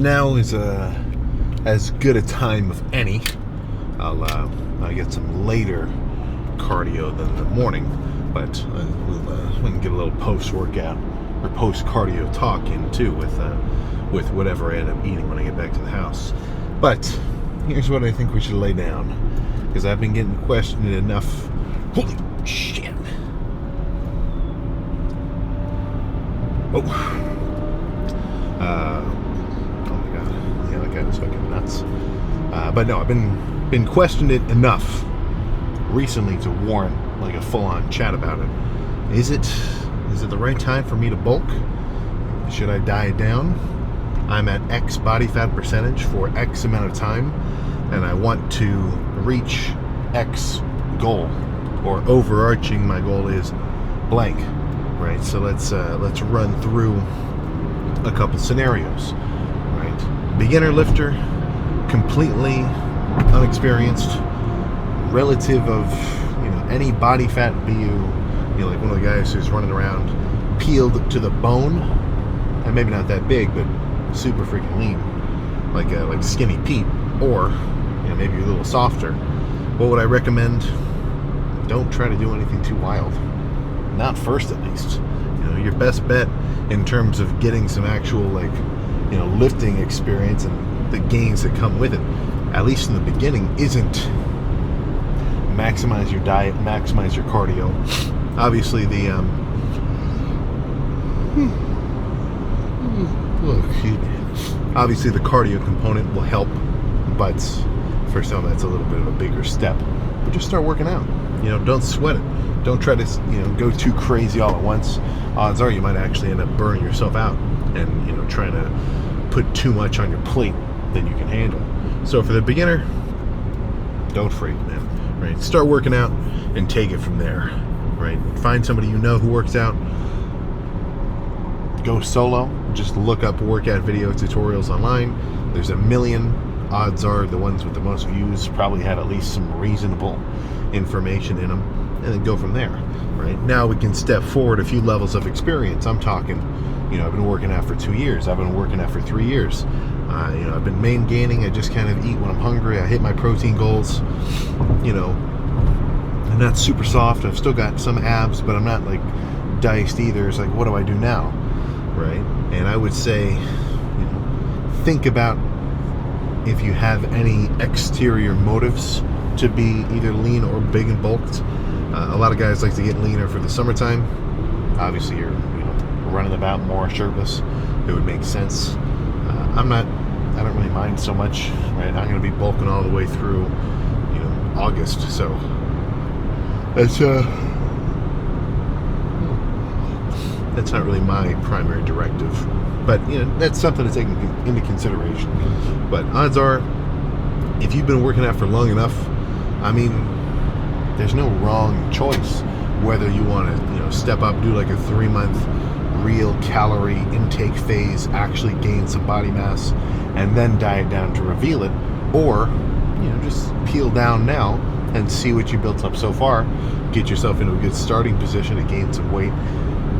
now is as good a time of any. I'll get some later cardio than the morning, but we can get a little post-workout or post-cardio talk in too with whatever I end up eating when I get back to the house. But here's what I think we should lay down, because I've been getting questioned enough. Holy shit! Oh my god, yeah, that guy was fucking nuts. But no, I've been questioned it enough recently to warrant like a full-on chat about it. Is it the right time for me to bulk? Should I diet down? I'm at X body fat percentage for X amount of time, and I want to reach X goal, or overarching my goal is blank, right? So let's run through a couple scenarios, right? Beginner lifter, completely unexperienced, relative of any body fat, be you like one of the guys who's running around peeled to the bone, and maybe not that big, but super freaking lean, like Skinny Pete, or maybe you're a little softer. What would I recommend? Don't try to do anything too wild. Not first, at least. Your best bet in terms of getting some actual lifting experience and the gains that come with it, at least in the beginning, isn't maximize your diet, maximize your cardio. Obviously, obviously the cardio component will help, but for some that's a little bit of a bigger step. But just start working out. Don't sweat it. Don't try to go too crazy all at once. Odds are you might actually end up burning yourself out and trying to put too much on your plate than you can handle. So for the beginner, don't freak, man. Right? Start working out and take it from there. Right? Find somebody who works out. Go solo. Just look up workout video tutorials online. There's a million. Odds are the ones with the most views probably had at least some reasonable information in them, and then go from there. Right? Now we can step forward a few levels of experience. I'm talking, I've been working out for 2 years. I've been working out for 3 years. I've been main gaining. I just kind of eat when I'm hungry. I hit my protein goals. I'm not super soft. I've still got some abs, but I'm not like diced either. It's like, what do I do now? Right? And I would say, think about if you have any exterior motives to be either lean or big and bulked. A lot of guys like to get leaner for the summertime. Obviously, you're running about more shirtless. It would make sense. I don't really mind so much. Right? I'm going to be bulking all the way through, August. So that's not really my primary directive. But that's something to take into consideration. But odds are, if you've been working out for long enough, there's no wrong choice. Whether you want to, step up, do like a 3-month real calorie intake phase, actually gain some body mass, and then diet down to reveal it, or just peel down now and see what you built up so far. Get yourself into a good starting position to gain some weight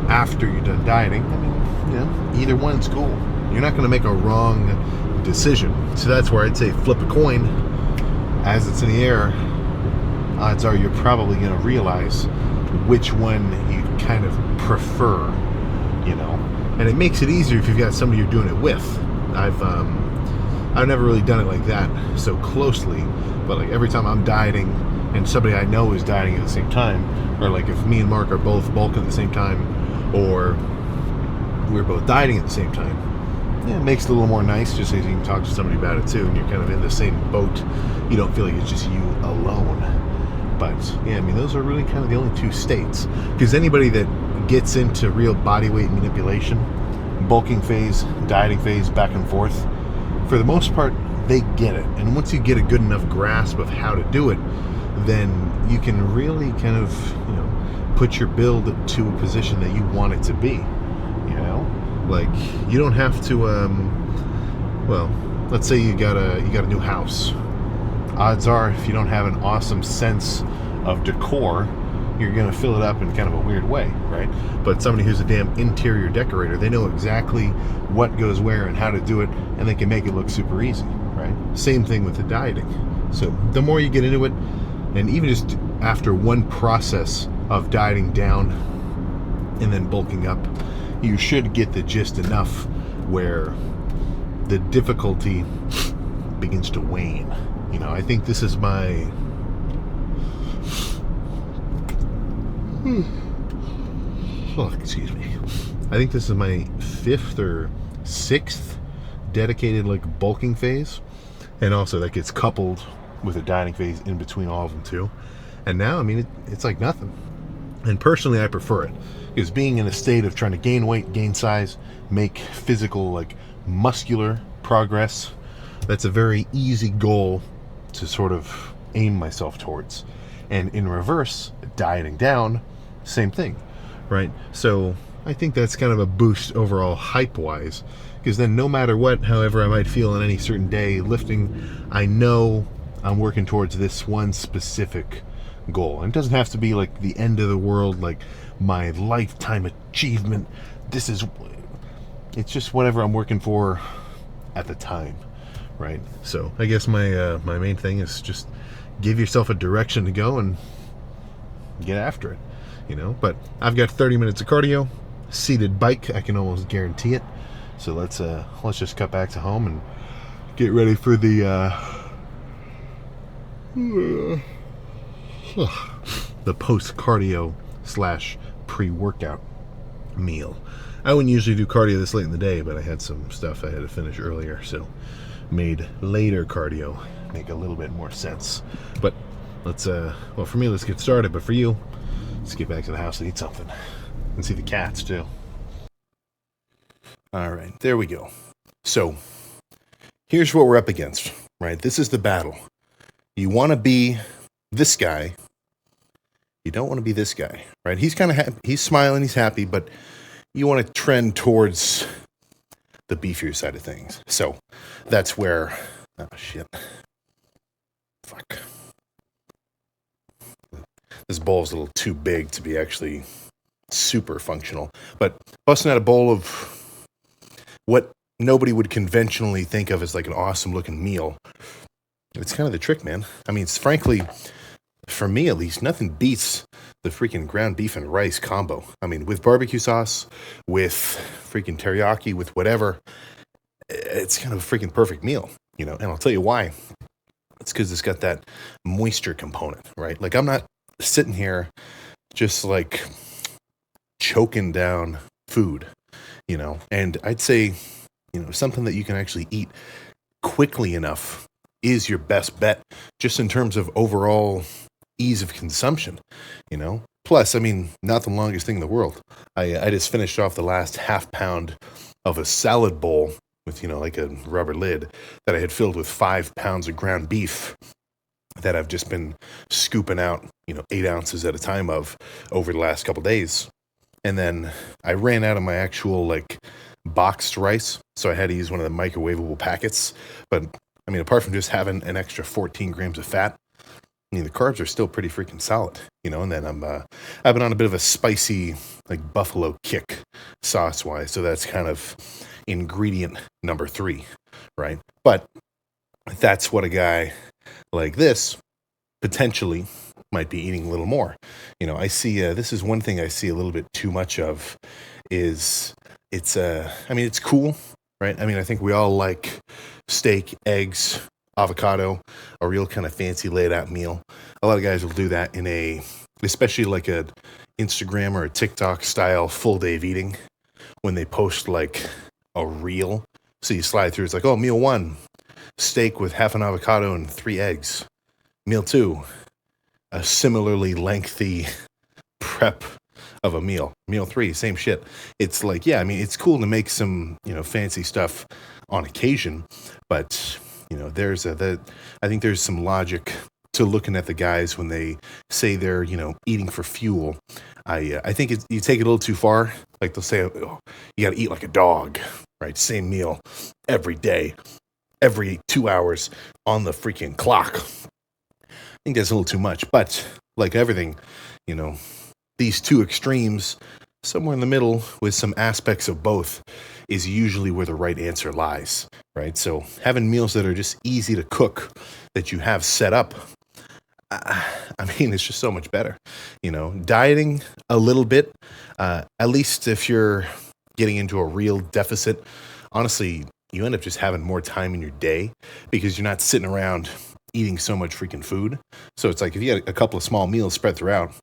after you're done dieting. Either one's cool. You're not going to make a wrong decision. So that's where I'd say flip a coin. As it's in the air, odds are you're probably going to realize which one you kind of prefer, and it makes it easier if you've got somebody you're doing it with. I've never really done it like that so closely, but like every time I'm dieting and somebody I know is dieting at the same time, or like if me and Mark are both bulking at the same time, or we're both dieting at the same time, it makes it a little more nice, just so you can talk to somebody about it too, and you're kind of in the same boat. You don't feel like it's just you alone. But yeah, those are really kind of the only two states, because anybody that gets into real body weight manipulation, bulking phase, dieting phase, back and forth, for the most part, they get it. And once you get a good enough grasp of how to do it, then you can really kind of, put your build to a position that you want it to be. Like you don't have to. Let's say you got a new house. Odds are, if you don't have an awesome sense of decor, you're going to fill it up in kind of a weird way, right? But somebody who's a damn interior decorator, they know exactly what goes where and how to do it, and they can make it look super easy, right? Same thing with the dieting. So the more you get into it, and even just after one process of dieting down and then bulking up, you should get the gist enough where the difficulty begins to wane. You know, I think this is my excuse me. I think this is my 5th or 6th dedicated like bulking phase, and also that gets coupled with a dieting phase in between all of them too. And now, I mean, it's like nothing. And personally, I prefer it because being in a state of trying to gain weight, gain size, make physical, like muscular progress, that's a very easy goal to sort of aim myself towards. And in reverse, dieting down, same thing, right? So I think that's kind of a boost overall hype-wise, because then no matter what, however I might feel on any certain day lifting, I know I'm working towards this one specific goal. And it doesn't have to be like the end of the world, like my lifetime achievement. It's just whatever I'm working for at the time, right? So I guess my main thing is just give yourself a direction to go and get after it, you know. But I've got 30 minutes of cardio, seated bike, I can almost guarantee it. So let's just cut back to home and get ready for the post cardio / pre-workout meal. I wouldn't usually do cardio this late in the day, but I had some stuff I had to finish earlier, so made later cardio make a little bit more sense. But let's for me, let's get started. But for you, let's get back to the house and eat something and see the cats too. All right, there we go. So here's what we're up against, right? This is the battle. You want to be this guy. You don't want to be this guy, right? He's kind of he's smiling, he's happy, but you want to trend towards the beefier side of things. So that's where, oh shit, fuck. This bowl is a little too big to be actually super functional, but busting out a bowl of what nobody would conventionally think of as like an awesome looking meal, it's kind of the trick, man. I mean, it's frankly, for me at least, nothing beats the freaking ground beef and rice combo. I mean, with barbecue sauce, with freaking teriyaki, with whatever, it's kind of a freaking perfect meal, you know. And I'll tell you why. It's because it's got that moisture component, right? Like, I'm not sitting here just like choking down food, you know. And I'd say, you know, something that you can actually eat quickly enough is your best bet, just in terms of overall ease of consumption, you know. Plus, I mean, not the longest thing in the world. I just finished off the last half pound of a salad bowl with, you know, like a rubber lid that I had filled with 5 pounds of ground beef that I've just been scooping out, you know, 8 ounces at a time of over the last couple days. And then I ran out of my actual like boxed rice, so I had to use one of the microwavable packets. But I mean, apart from just having an extra 14 grams of fat, I mean, the carbs are still pretty freaking solid, you know. And then I've been on a bit of a spicy, like buffalo kick sauce-wise, so that's kind of ingredient number 3, right? But that's what a guy like this potentially might be eating a little more. You know, I see, this is one thing I see a little bit too much of, is I mean, it's cool, right? I mean, I think we all like steak, eggs, avocado, a real kind of fancy laid out meal. A lot of guys will do that in especially like a Instagram or a TikTok style full day of eating, when they post like a reel. So you slide through, it's like, oh, meal 1, steak with half an avocado and 3 eggs. Meal 2, a similarly lengthy prep of a meal. Meal 3, same shit. It's like, yeah, I mean, it's cool to make some, you know, fancy stuff on occasion, but, you know, I think there's some logic to looking at the guys when they say they're, you know, eating for fuel. I think you take it a little too far. Like they'll say, oh, you got to eat like a dog, right? Same meal every day, every 2 hours on the freaking clock. I think that's a little too much, but like everything, you know, these two extremes, somewhere in the middle with some aspects of both is usually where the right answer lies, right? So having meals that are just easy to cook, that you have set up, I mean, it's just so much better. Dieting a little bit, at least if you're getting into a real deficit, honestly, you end up just having more time in your day because you're not sitting around eating so much freaking food. So it's like if you had a couple of small meals spread throughout,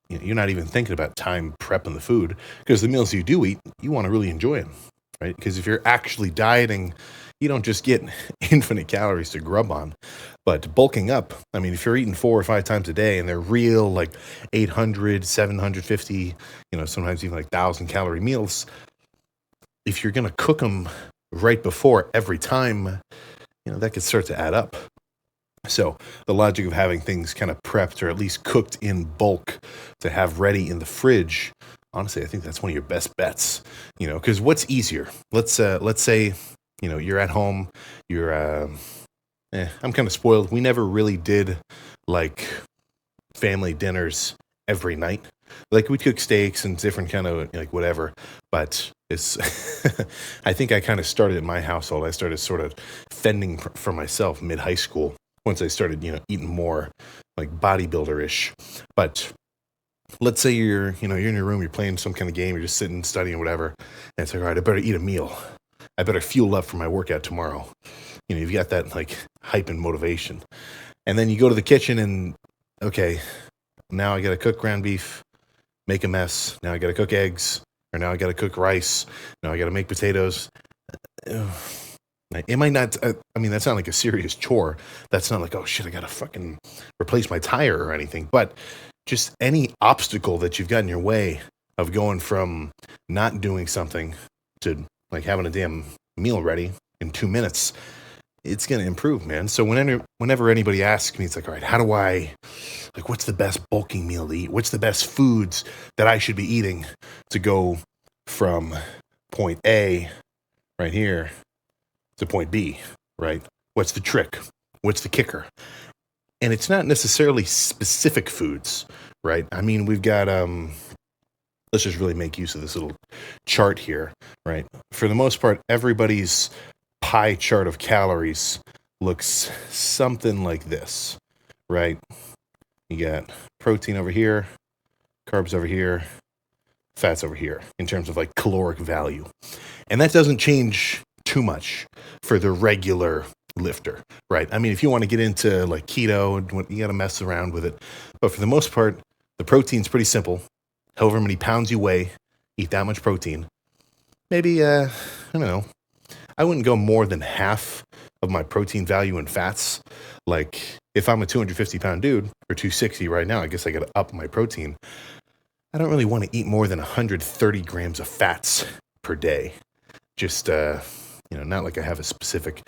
you're not even thinking about time prepping the food, because the meals you do eat, you want to really enjoy them, right? Because if you're actually dieting, you don't just get infinite calories to grub on. But bulking up, I mean, if you're eating 4 or 5 times a day and they're real like 800, 750, sometimes even like 1,000 calorie meals, if you're going to cook them right before every time, that could start to add up. So the logic of having things kind of prepped or at least cooked in bulk to have ready in the fridge, honestly, I think that's one of your best bets, because what's easier? Let's say, you're at home, you're, I'm kind of spoiled. We never really did like family dinners every night. Like we'd cook steaks and different kind of like whatever, but it's, I think I kind of started in my household. I started sort of fending for myself mid high school, once I started, eating more like bodybuilder-ish. But let's say you're in your room, you're playing some kind of game, you're just sitting, studying, whatever. And it's like, all right, I better eat a meal. I better fuel up for my workout tomorrow. You've got that like hype and motivation. And then you go to the kitchen and, okay, now I got to cook ground beef, make a mess. Now I got to cook eggs, or now I got to cook rice. Now I got to make potatoes. It might not, that's not like a serious chore. That's not like, oh shit, I got to fucking replace my tire or anything. But just any obstacle that you've got in your way of going from not doing something to like having a damn meal ready in 2 minutes, it's going to improve, man. So whenever anybody asks me, it's like, all right, what's the best bulking meal to eat? What's the best foods that I should be eating to go from point A right here to point B, right? What's the trick? What's the kicker? And it's not necessarily specific foods, right? I mean, we've got, let's just really make use of this little chart here, right? For the most part, everybody's pie chart of calories looks something like this, right? You got protein over here, carbs over here, fats over here in terms of like caloric value. And that doesn't change too much for the regular lifter, right? I mean, if you want to get into like keto, you got to mess around with it. But for the most part, the protein's pretty simple. However many pounds you weigh, eat that much protein. Maybe, I don't know. I wouldn't go more than half of my protein value in fats. Like if I'm a 250-pound dude or 260 right now, I guess I got to up my protein. I don't really want to eat more than 130 grams of fats per day. Just, not like I have a specific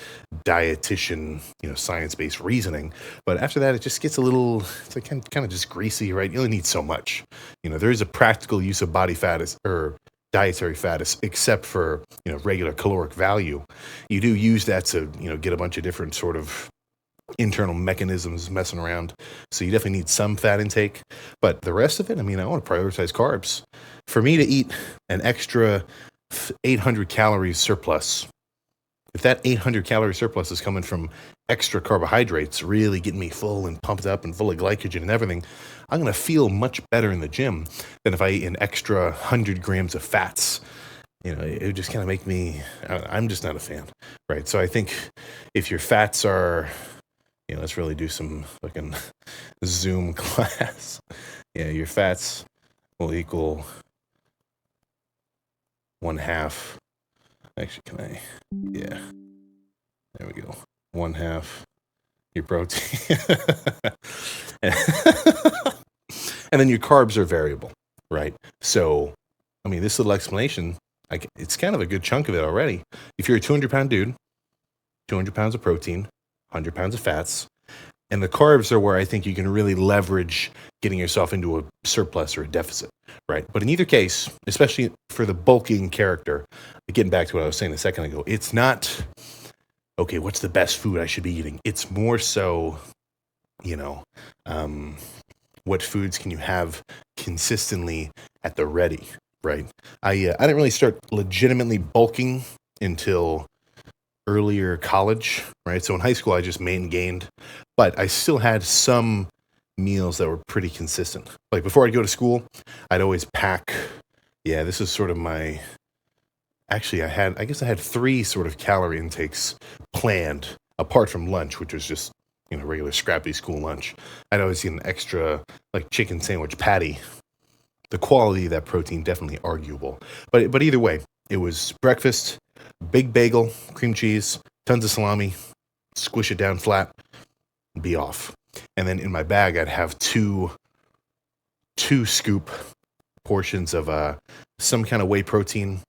dietitian, science-based reasoning. But after that, it just gets it's like kind of just greasy, right? You only need so much. There is a practical use of body fat or dietary fat, except for, regular caloric value. You do use that to, get a bunch of different sort of internal mechanisms messing around. So you definitely need some fat intake. But the rest of it, I want to prioritize carbs. For me to eat an extra 800 calories surplus, if that 800 calorie surplus is coming from extra carbohydrates, really getting me full and pumped up and full of glycogen and everything, I'm going to feel much better in the gym than if I eat an extra 100 grams of fats. It would just kind of make me, I'm just not a fan, right? So I think if your fats are, let's really do some fucking Zoom class. Yeah, your fats will equal 1/2. Actually, yeah, there we go. 1/2 your protein. And then your carbs are variable, right? So, this little explanation, it's kind of a good chunk of it already. If you're a 200-pound dude, 200 pounds of protein, 100 pounds of fats, and the carbs are where I think you can really leverage getting yourself into a surplus or a deficit, right? But in either case, especially for the bulking character, getting back to what I was saying a second ago, it's not, okay, what's the best food I should be eating? It's more so, what foods can you have consistently at the ready, right? I didn't really start legitimately bulking until earlier college, right? So in high school, I just gained, but I still had some meals that were pretty consistent. Like before I'd go to school, I'd always pack. Yeah, this is sort of my. Actually, I guess I had 3 sort of calorie intakes planned apart from lunch, which was just, regular scrappy school lunch. I'd always eat an extra, like, chicken sandwich patty. The quality of that protein definitely arguable. But either way, it was breakfast, big bagel, cream cheese, tons of salami, squish it down flat, be off. And then in my bag, I'd have two scoop portions of some kind of whey protein.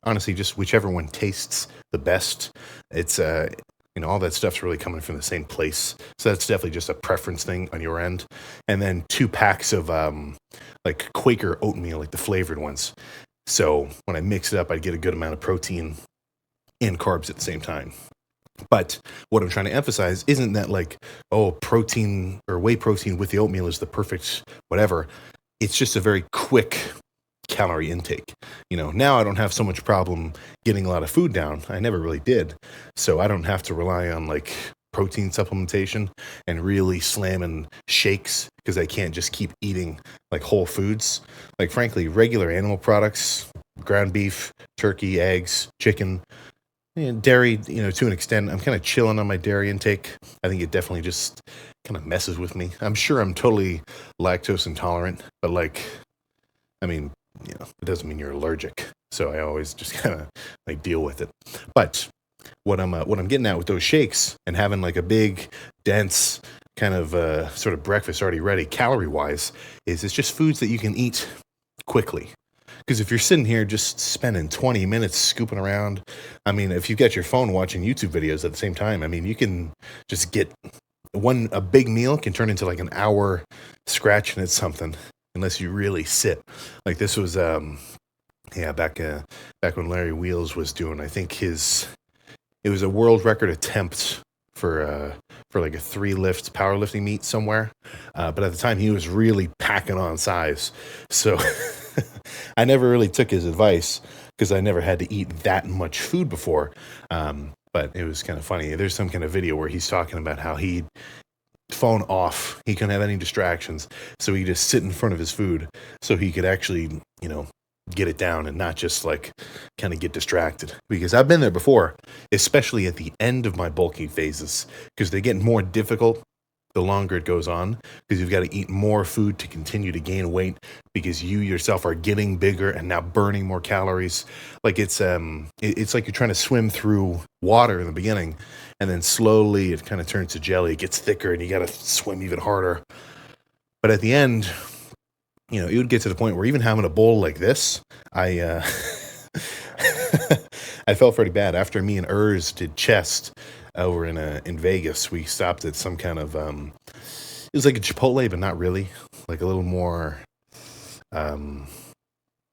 Honestly, just whichever one tastes the best. It's all that stuff's really coming from the same place. So that's definitely just a preference thing on your end. And then 2 packs of like Quaker oatmeal, like the flavored ones. So when I mix it up, I'd get a good amount of protein and carbs at the same time. But what I'm trying to emphasize isn't that like, protein or whey protein with the oatmeal is the perfect whatever. It's just a very quick calorie intake. Now I don't have so much problem getting a lot of food down. I never really did. So I don't have to rely on like protein supplementation and really slamming shakes because I can't just keep eating like whole foods. Like frankly, regular animal products, ground beef, turkey, eggs, chicken, and dairy, to an extent. I'm kind of chilling on my dairy intake. I think it definitely just kind of messes with me. I'm sure I'm totally lactose intolerant, but it doesn't mean you're allergic. So I always just kind of like deal with it. But what I'm getting at with those shakes and having like a big, dense kind of sort of breakfast already ready, calorie wise, is it's just foods that you can eat quickly. Because if you're sitting here just spending 20 minutes scooping around, if you've got your phone watching YouTube videos at the same time, you can just get a big meal can turn into like an hour scratching at something. Unless you really sit. Like this was, back when Larry Wheels was doing, I think it was a world record attempt for like a 3 lift powerlifting meet somewhere. But at the time he was really packing on size. So I never really took his advice because I never had to eat that much food before. But it was kind of funny. There's some kind of video where he's talking about how he'd phone off. He couldn't have any distractions. So he just sit in front of his food so he could actually, get it down and not just like kind of get distracted. Because I've been there before, especially at the end of my bulking phases, because they get more difficult the longer it goes on, because you've got to eat more food to continue to gain weight because you yourself are getting bigger and now burning more calories. Like it's like you're trying to swim through water in the beginning and then slowly it kind of turns to jelly, it gets thicker and you got to swim even harder. But at the end, it would get to the point where even having a bowl like this, I felt pretty bad. After me and Urs did chest over in Vegas, we stopped at some kind of it was like a Chipotle, but not really, like a little more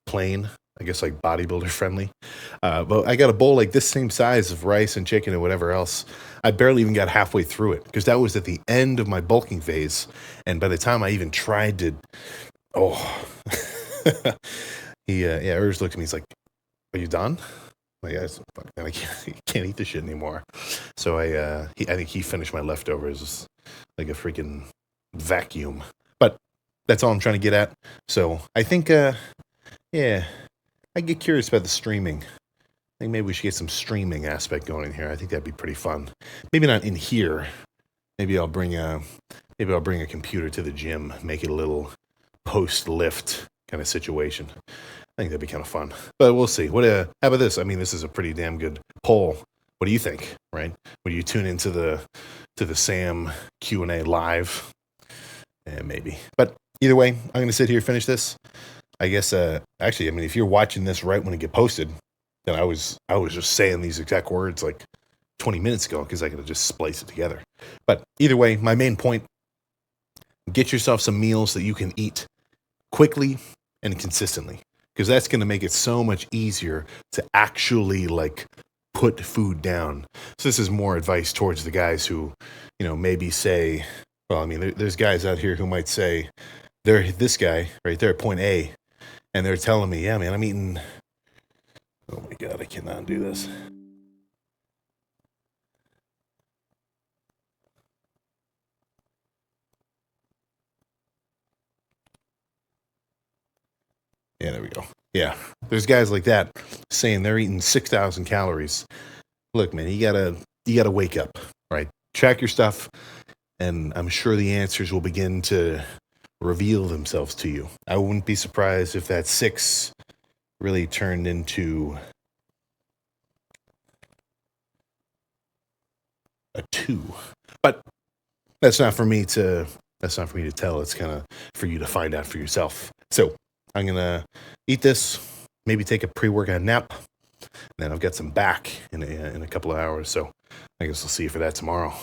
plain, I guess, like bodybuilder friendly. But I got a bowl like this same size of rice and chicken and whatever else. I barely even got halfway through it because that was at the end of my bulking phase, and by the time I even tried to, Urs looked at me. He's like, "Are you done?" Like, I can't eat this shit anymore. So I think he finished my leftovers like a freaking vacuum. But that's all I'm trying to get at. So I think, I get curious about the streaming. I think maybe we should get some streaming aspect going in here. I think that'd be pretty fun. Maybe not in here. Maybe I'll bring a computer to the gym, make it a little post-lift kind of situation. I think that'd be kind of fun, but we'll see. How about this? This is a pretty damn good poll. What do you think, right? Would you tune into the Sam Q&A live? Maybe. But either way, I'm going to sit here, finish this. I guess, if you're watching this right when it get posted, then I was just saying these exact words like 20 minutes ago because I could have just spliced it together. But either way, my main point, get yourself some meals that you can eat quickly and consistently. Because that's going to make it so much easier to actually like put food down. So this is more advice towards the guys who, maybe say, there's guys out here who might say, they're this guy right there at point A, and they're telling me, yeah, man, I'm eating. Oh my God, I cannot do this. Yeah, there we go. Yeah, there's guys like that saying they're eating 6,000 calories. Look, man, you gotta wake up, right? Track your stuff, and I'm sure the answers will begin to reveal themselves to you. I wouldn't be surprised if that 6 really turned into a 2. But that's not for me to tell. It's kind of for you to find out for yourself. So I'm gonna eat this, maybe take a pre-workout nap, and then I've got some back in a couple of hours. So I guess we'll see you for that tomorrow.